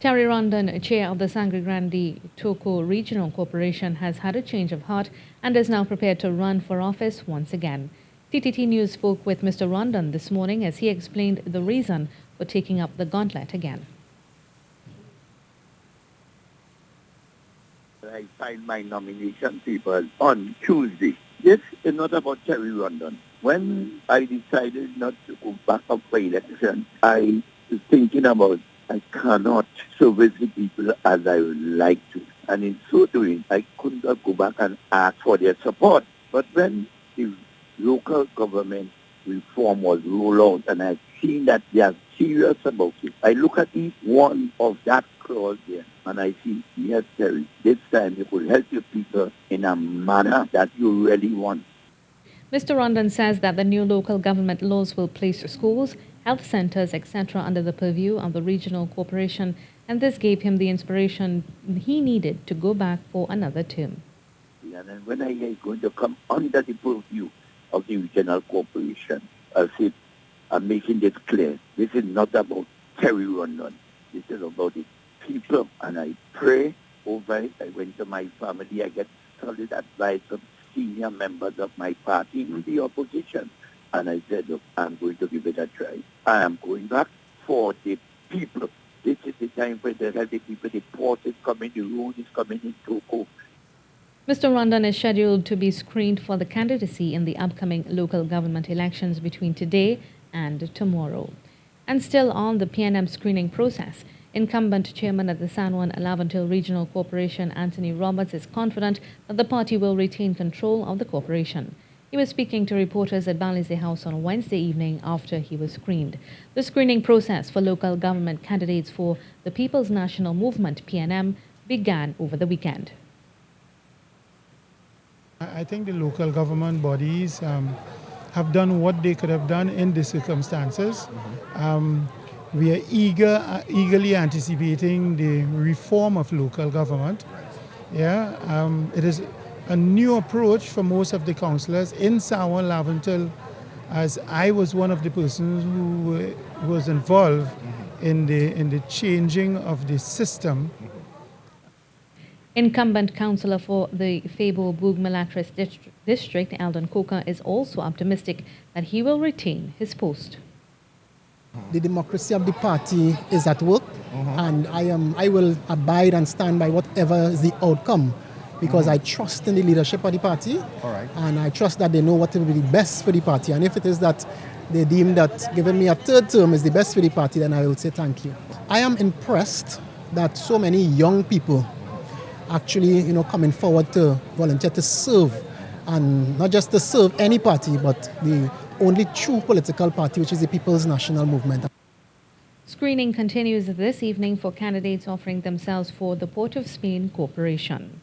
Terry Rondon, chair of the Sangre Grande Toco Regional Corporation, has had a change of heart and is now prepared to run for office once again. TTT News spoke with Mr. Rondon this morning as he explained the reason for taking up the gauntlet again. I signed my nomination papers on Tuesday. This is not about Terry Rondon. When I decided not to go back up for election, I was thinking about I cannot service the people as I would like to. And in so doing, I could not go back and ask for their support. But when the local government reform was rolled out and I've seen that they are serious about it, I look at each one of that clause there and I see, yes, Terry, this time you could help your people in a manner that you really want. Mr. Rondon says that the new local government laws will place schools, health centers, etc. under the purview of the regional corporation, and this gave him the inspiration he needed to go back for another term. And then when I am going to come under the purview of the regional corporation, I said, I'm making this clear. This is not about Terry Rondon. This is about the people, and I pray over it. I went to my family. I get solid advice from senior members of my party in the opposition. And I said, look, I'm going to give it a try. I am going back for the people. This is the time for the people. The port is coming, the road is coming in Toco. Mr. Rondon is scheduled to be screened for the candidacy in the upcoming local government elections between today and tomorrow. And still on the PNM screening process, incumbent chairman at the San Juan Alavantil Regional Corporation, Anthony Roberts, is confident that the party will retain control of the corporation. He was speaking to reporters at Balize House on Wednesday evening after he was screened. The screening process for local government candidates for the People's National Movement, PNM, began over the weekend. I think the local government bodies have done what they could have done in the circumstances. We are eagerly anticipating the reform of local government. It is a new approach for most of the councillors in San Juan Alavantil, as I was one of the persons who was involved in the changing of the system. Incumbent councillor for the Fabo Boug-Malacres district, Eldon Coker, is also optimistic that he will retain his post. The democracy of the party is at work, and I will abide and stand by whatever is the outcome, because I trust in the leadership of the party, and I trust that they know what will be the best for the party. And if it is that they deem that giving me a third term is the best for the party, then I will say thank you. I am impressed that so many young people actually, coming forward to volunteer to serve, and not just to serve any party, but the only true political party, which is the People's National Movement. Screening continues this evening for candidates offering themselves for the Port of Spain Corporation.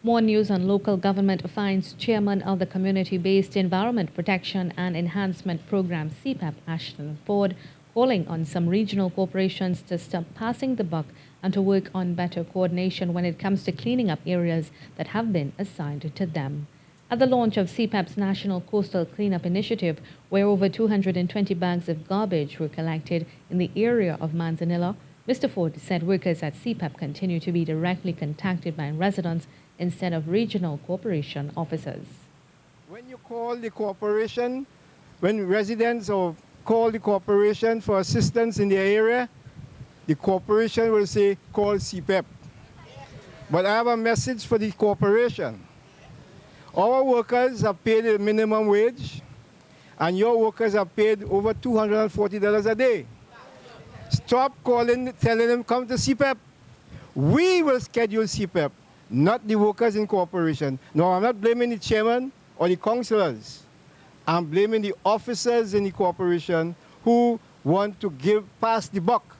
More news on local government finds chairman of the Community-Based Environment Protection and Enhancement Program, CPEP, Ashton Ford, calling on some regional corporations to stop passing the buck and to work on better coordination when it comes to cleaning up areas that have been assigned to them. At the launch of CPEP's National Coastal Cleanup Initiative, where over 220 bags of garbage were collected in the area of Manzanilla, Mr. Ford said workers at CPEP continue to be directly contacted by residents instead of regional corporation officers. When you call the corporation, when residents call the corporation for assistance in their area, the corporation will say, call CPEP. But I have a message for the corporation. Our workers are paid a minimum wage, and your workers are paid over $240 a day. Stop calling, telling them, come to CPEP. We will schedule CPEP, not the workers in corporation. No, I'm not blaming the chairman or the councillors. I'm blaming the officers in the corporation who want to pass the buck